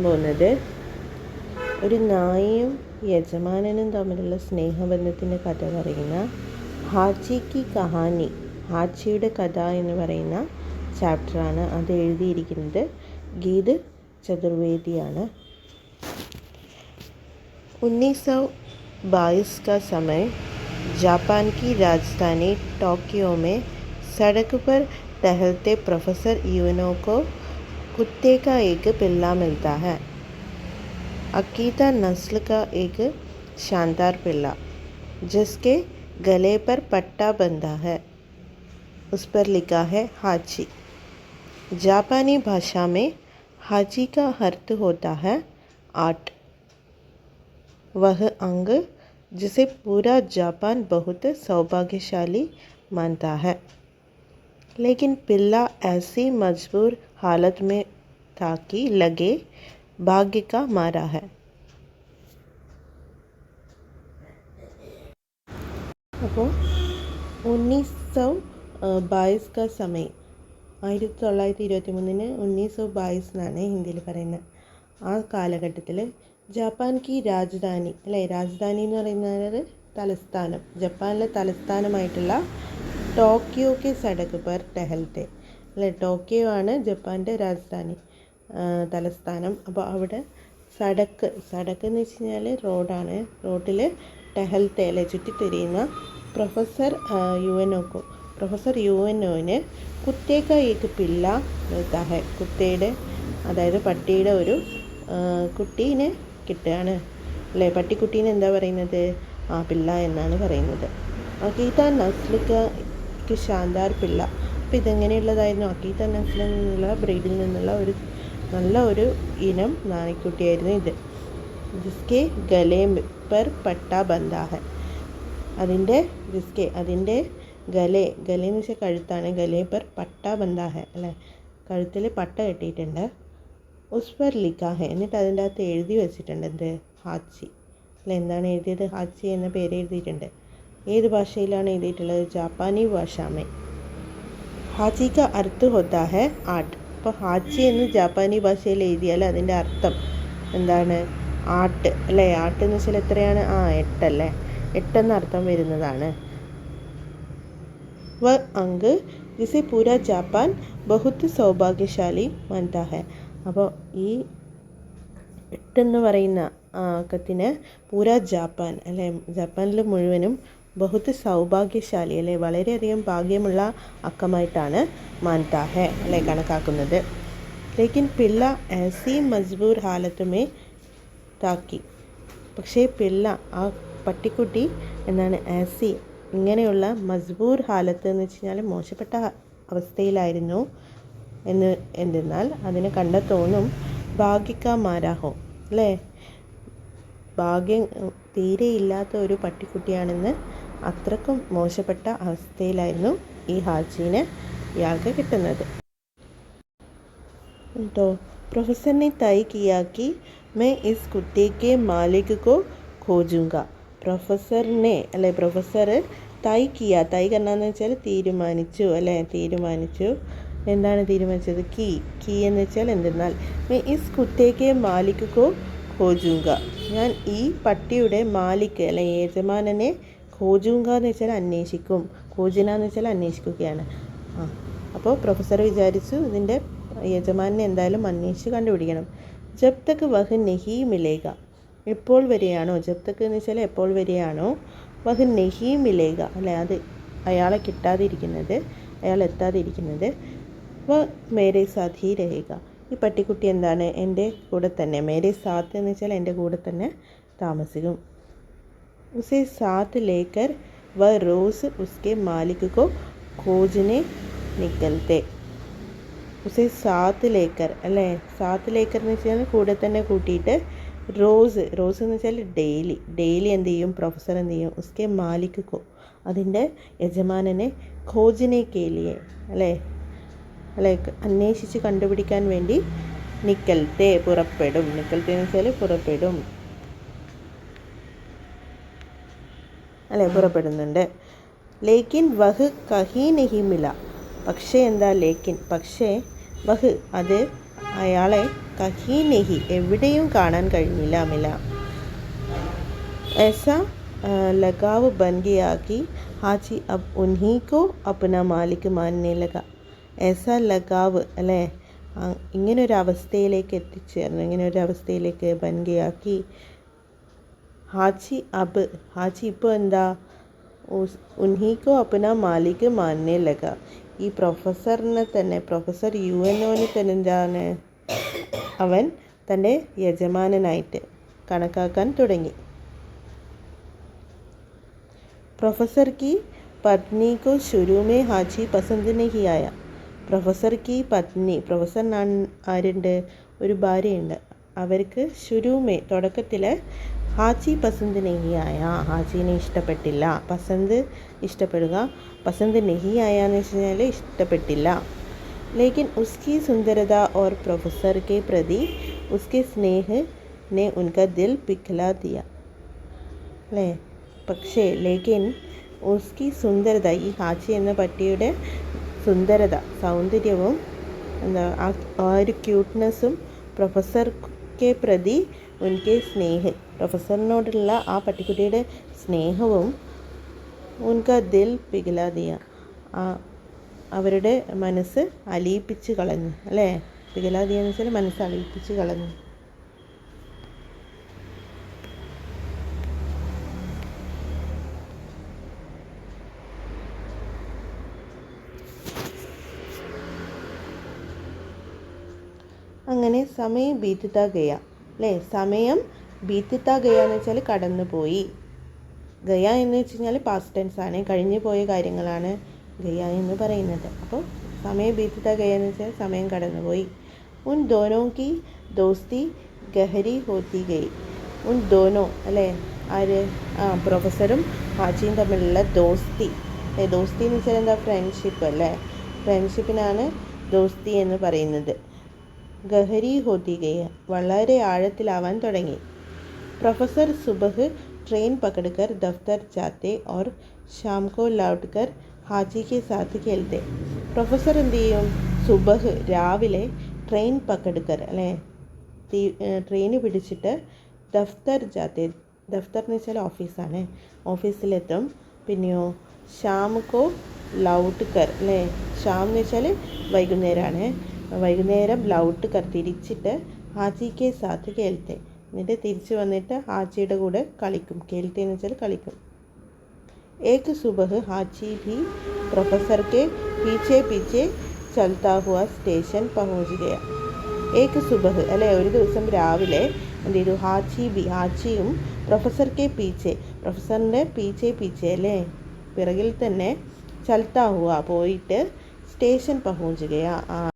പോകുന്നത് ഒരു നായയും യജമാനനും തമ്മിലുള്ള സ്നേഹബന്ധത്തിൻ്റെ കഥ പറയുന്ന ഹാച്ചി കി കഹാനി, ഹാച്ചിയുടെ കഥ എന്ന് പറയുന്ന ചാപ്റ്ററാണ്. അത് എഴുതിയിരിക്കുന്നത് ഗീത് ചതുർവേദിയാണ്. 1922 का समय जापान की राजधानी टोक्यो में सड़क पर टहलते प्रोफेसर यूनो को कुत्ते का एक पिल्ला मिलता है. अकीता नस्ल का एक शानदार पिल्ला जिसके गले पर पट्टा बंधा है. उस पर लिखा है हाची. जापानी भाषा में हाची का अर्थ होता है आर्ट, वह अंग जिसे पूरा जापान बहुत सौभाग्यशाली मानता है. लेकिन पिल्ला ऐसी मजबूर हालत में था कि लगे भाग्य का मारा है. അപ്പോൾ 1922 का समय 1923 1922 എന്നാണ് ഹിന്ദിയിൽ പറയുന്നത്. ആ കാലഘട്ടത്തിൽ ജപ്പാൻ കി രാജധാനി അല്ലേ, രാജധാനി എന്ന് പറയുന്നത് തലസ്ഥാനം, ജപ്പാനിലെ തലസ്ഥാനമായിട്ടുള്ള ടോക്കിയോ കെ സടക് പർ ടെഹൽത്തെ അല്ലേ, ടോക്കിയോ ആണ് ജപ്പാൻ്റെ രാജധാനി തലസ്ഥാനം. അപ്പോൾ അവിടെ സടക്ക് എന്ന് വെച്ച് കഴിഞ്ഞാൽ റോഡാണ്, റോഡിൽ ടെഹൽത്തെ അല്ലെ ചുറ്റിത്തിരിയുന്ന പ്രൊഫസർ യുഎൻഒന് കുത്തേക്ക ഏക്ക് പില്ല മിൽത്താ ഹൈ, കുത്തയുടെ അതായത് പട്ടിയുടെ ഒരു കുട്ടീനെ കിട്ടുകയാണ് അല്ലേ. പട്ടിക്കുട്ടീനെ എന്താ പറയുന്നത്? പിള്ള എന്നാണ് പറയുന്നത്. അക്കീത്ത നസ്ലിക്ക് ഷാന്താർ പിള്ള. അപ്പോൾ ഇതെങ്ങനെയുള്ളതായിരുന്നു? അക്കീത്ത നസ്ലിൽ നിന്നുള്ള ബ്രീഡിൽ നിന്നുള്ള ഒരു നല്ല ഒരു ഇനം നായ്ക്കുട്ടിയായിരുന്നു ഇത്. ജിസ്കെ ഗലേ പർ പട്ട ബന്ധാ ഹെ, അതിൻ്റെ ഗലെന്ന് വെച്ചാൽ കഴുത്താണ്, ഗലേ പർ പട്ട ബന്ധാ ഹെ അല്ലേ, കഴുത്തിൽ പട്ട കെട്ടിയിട്ടുണ്ട്. ഉസ് പർ ലിഖാ ഹെ, എന്നിട്ട് അതിൻ്റെ അകത്ത് എഴുതി വെച്ചിട്ടുണ്ട് എന്ത്? ഹാച്ചി അല്ല, എന്താണ് എഴുതിയത്? ഹാച്ചി എന്ന പേര് എഴുതിയിട്ടുണ്ട്. ഏത് ഭാഷയിലാണ് എഴുതിയിട്ടുള്ളത്? ജാപ്പാനി ഭാഷാമേ. ഹാച്ചി ക അർത്ഥ ഹോത്താ ഹെ ആർട്ട്. അപ്പോൾ ഹാച്ചി എന്ന് ജാപ്പാനി ഭാഷയിൽ എഴുതിയാൽ അതിൻ്റെ അർത്ഥം എന്താണ്? ആർട്ട് അല്ലേ. ആർട്ട് എന്ന് വെച്ചാൽ എത്രയാണ്? 8 അല്ലേ, 8 എന്ന അർത്ഥം വരുന്നതാണ്. വ അങ്ക് ജിസെ പൂരാ ജാപ്പാൻ ബഹുത് സൗഭാഗ്യശാലി മാൻതാ ഹെ. അപ്പോൾ ഈ 8 എന്ന് പറയുന്ന അക്കത്തിന് പൂരാ ജാപ്പാൻ അല്ലെ, ജപ്പാനിൽ മുഴുവനും ബഹുത് സൗഭാഗ്യശാലി അല്ലെ, വളരെയധികം ഭാഗ്യമുള്ള അക്കമായിട്ടാണ് മാൻതാ ഹെ അല്ലെ കണക്കാക്കുന്നത്. ലേക്കിൻ പിള്ള ऐसी മജ്ബൂർ ഹാലത്ത് മേ താക്കി, പക്ഷേ പിള്ള ആ പട്ടിക്കുട്ടി എന്താണ്? ऐसी ഇങ്ങനെയുള്ള മജ്ബൂർ ഹാലത്ത് എന്ന് വെച്ച് കഴിഞ്ഞാൽ മോശപ്പെട്ട അവസ്ഥയിലായിരുന്നു എന്തെന്നാൽ അതിനെ കണ്ട തോന്നും ഭാഗ്യക്ക മാരാഹോ അല്ലേ, ഭാഗ്യം തീരെ ഇല്ലാത്ത ഒരു പട്ടിക്കുട്ടിയാണെന്ന്, അത്രക്കും മോശപ്പെട്ട അവസ്ഥയിലായിരുന്നു ഈ ഹാച്ചിനെ ഇയാൾക്ക് കിട്ടുന്നത്. तो प्रोफेसर ने तय किया कि मैं इस कुत्ते के मालिक को खोजूंगा. പ്രൊഫസർ തൈ കർണാന്ന് വെച്ചാൽ തീരുമാനിച്ചു അല്ലേ, തീരുമാനിച്ചു. എന്താണ് തീരുമാനിച്ചത്? കീ എന്ന് വെച്ചാൽ എന്തെന്നാൽ मैं इस कुत्ते के मालिक को खोजूंगा, ഞാൻ ഈ പട്ടിയുടെ മാലിക് അല്ലെ യജമാനനെ ഖോജൂങ്ക എന്ന് വെച്ചാൽ അന്വേഷിക്കും, ഖോജിന എന്ന് വെച്ചാൽ അന്വേഷിക്കുകയാണ്. അപ്പോൾ പ്രൊഫസർ വിചാരിച്ചു ഇതിൻ്റെ യജമാനെ എന്തായാലും അന്വേഷിച്ച് കണ്ടുപിടിക്കണം. ജബ് തക്ക് വഹ് നെഹി മിലേഗ, എപ്പോൾ വരെയാണോ, ജബ് തക്ക് എന്ന് വെച്ചാൽ എപ്പോൾ വരെയാണോ, വഹ് നെഹി മിലേഗ അല്ലെ, അത് അയാളെ കിട്ടാതിരിക്കുന്നത്, അയാൾ എത്താതിരിക്കുന്നത്, വ മേരെ സാത്ത് ഹി രഹേഗ, ഈ പട്ടിക്കുട്ടി എന്താണ്? എൻ്റെ കൂടെ തന്നെ, മേരെ സാത്ത് എന്ന് വെച്ചാൽ എൻ്റെ കൂടെ തന്നെ താമസിക്കും. ഉസേ സാത്ത് ലേക്കർ വ റോസ് ഉസ്കെ മാലിക് കോ ഖോജനെ നിക്കൽത്തെ. ഉസേ സാത്ത് ലേക്കർ അല്ലേ, സാത്ത് ലേക്കർ എന്ന് വെച്ചാൽ കൂടെ തന്നെ കൂട്ടിയിട്ട്, റോസ് എന്ന് വെച്ചാൽ ഡെയിലി എന്ത് ചെയ്യും? പ്രൊഫസർ എന്ത് ചെയ്യും? ഉസ്കെ മാലിക് കോ, അതിൻ്റെ യജമാനനെ, ഖോജനെ കേലിയെ അല്ലേ അന്വേഷിച്ച് കണ്ടുപിടിക്കാൻ വേണ്ടി, നിക്കൽത്തെ പുറപ്പെടും, നിക്കൽത്തെ എന്ന് വെച്ചാൽ പുറപ്പെടും അല്ലേ, പുറപ്പെടുന്നുണ്ട്. ലേക്കിൻ വഹ് കഹി നെഹി മില, പക്ഷേ എന്താ? ലേക്കിൻ പക്ഷേ വഹ് അത് അയാളെ കഹീ നെഹി എവിടെയും കാണാൻ കഴിഞ്ഞില്ല മില. ऐसा लगाव बन गया कि हाजी अब उन्हीं को अपना मालिक मानने लगा. ऐसा लगाവ് അല്ലേ, ഇങ്ങനൊരവസ്ഥയിലേക്ക് എത്തിച്ചേർന്നു, ഇങ്ങനൊരവസ്ഥയിലേക്ക് ബൻഗയാക്കി. ഹാജി അബ്, ഹാജി ഇപ്പോൾ എന്താ, ഉൻഹിക്കോ അപ്പന മാലിക് മാനേ ലഗ, ഈ പ്രൊഫസറിനെ തന്നെ, പ്രൊഫസർ യുഎൻഒനെ തന്നെ എന്താണ്, അവൻ തൻ്റെ യജമാനനായിട്ട് കണക്കാക്കാൻ തുടങ്ങി. प्रोफेसर की पत्नी को शुरू में हाजी पसंद नहीं आया. പ്രൊഫസർ കി പത്നി, പ്രൊഫസറിന് ആരുണ്ട്, ഒരു ഭാര്യയുണ്ട്, അവർക്ക് ശുരൂമേ തുടക്കത്തിൽ ഹാജി പസന്ത് നെഹി ആയ, ഹാജീനെ ഇഷ്ടപ്പെട്ടില്ല. പസന്ത് ഇഷ്ടപ്പെടുക, പസന്ത് നെഹി ആയ എന്ന് വെച്ച് കഴിഞ്ഞാൽ ഇഷ്ടപ്പെട്ടില്ല. ലേക്കിൻ ഉസ്കി സുന്ദരത ഓർ പ്രൊഫസർ കെ പ്രതി ഉസ്കെ സ്നേഹ് നെ ഉൻകാ ദിൽ പിഘ്ലാ ദിയ. അല്ലേ, പക്ഷേ ലേക്കിൻ ഉസ്കി സുന്ദരത, ഈ ഹാജി എന്ന പട്ടിയുടെ സുന്ദരത, സൗന്ദര്യവും എന്താ ആ ഒരു ക്യൂട്ട്നെസ്സും പ്രൊഫസർക്കെ പ്രതി ഉൻകെ സ്നേഹ്, പ്രൊഫസറിനോടുള്ള ആ പട്ടിക്കുട്ടിയുടെ സ്നേഹവും ഉൻക ദിൽ പിഘ്ലാ ദിയ, അവരുടെ മനസ്സ് അലിയിപ്പിച്ച് കളഞ്ഞു. അല്ലേ, പിഘ്ലാ ദിയ എന്ന് വെച്ചാൽ മനസ്സ് അലിയിപ്പിച്ച് കളഞ്ഞു. അങ്ങനെ സമയം ബീത്തുത്താ ഗയ, അല്ലേ, സമയം ബീത്തുത്താ ഗയ എന്ന് വെച്ചാൽ കടന്നു പോയി. ഗയ എന്ന് വെച്ച് കഴിഞ്ഞാൽ പാസ്റ്റ് ടെൻസ് ആണ്, കഴിഞ്ഞു പോയ കാര്യങ്ങളാണ് ഗയ എന്ന് പറയുന്നത്. അപ്പോൾ സമയം ബീത്തുത്താ ഗയ എന്ന് വെച്ചാൽ സമയം കടന്നുപോയി. ഉൻ ദോനോ കി ദോസ്തി ഗഹരി ഹോത്തി ഗയി. ഉൻ ദോനോ, അല്ലേ, ആര്, പ്രൊഫസറും ഹാജിയും തമ്മിലുള്ള ദോസ്തി. ദോസ്തി എന്ന് വെച്ചാൽ എന്താ, ഫ്രണ്ട്ഷിപ്പ്, അല്ലേ, ഫ്രണ്ട്ഷിപ്പിനാണ് ദോസ്തി എന്ന് പറയുന്നത്. ഗഹരി ഹോത്തി ഗയി, വളരെ ആഴത്തിലാവാൻ തുടങ്ങി. പ്രൊഫസർ സുബഹ് ട്രെയിൻ പകഡ്കർ ദഫ്തർ ജാത്തെ ഓർ ഷാം കോ ലൗട്ട് കർ ഹാജി കെ സാത്ത് ഖേൽത്തെ. പ്രൊഫസർ എന്ത് ചെയ്യും, സുബഹ് രാവിലെ ട്രെയിൻ പകഡ്കർ, അല്ലേ, ട്രെയിന് പിടിച്ചിട്ട് ദഫ്തർ ജാത്തെ, ദഫ്തർ എന്ന് വെച്ചാൽ ഓഫീസാണ്, ഓഫീസിലെത്തും. പിന്നെയോ ഷാം കോ ലൗട്ട് കർ, അല്ലേ, ഷാം എന്ന് വെച്ചാൽ വൈകുന്നേരമാണ്, വൈകുന്നേരം ലൗട്ട് കർ തിരിച്ചിട്ട് ഹാജി കെ സാത്ത് കേൾത്തെ, എന്നിട്ട് തിരിച്ച് വന്നിട്ട് ഹാജിയുടെ കൂടെ കളിക്കും. കേൾത്തെ എന്ന് വെച്ചാൽ കളിക്കും. ഏക് സുബഹ് ഹാജി ഭി പ്രൊഫസർ കെ പീछे പീछे ചൽത്താ ഹുവാ സ്റ്റേഷൻ പഹുഞ്ച് ഗയ. ഏക് സുബഹ്, അല്ലേ, ഒരു ദിവസം രാവിലെ എന്ത് ചെയ്തു, ഹാജിയും പ്രൊഫസർ കെ പീछे, പ്രൊഫസറിൻ്റെ പീछे, അല്ലേ, പിറകിൽ തന്നെ ചൽത്താ ഹുവാ പോയിട്ട് സ്റ്റേഷൻ പഹുഞ്ച് ഗയ,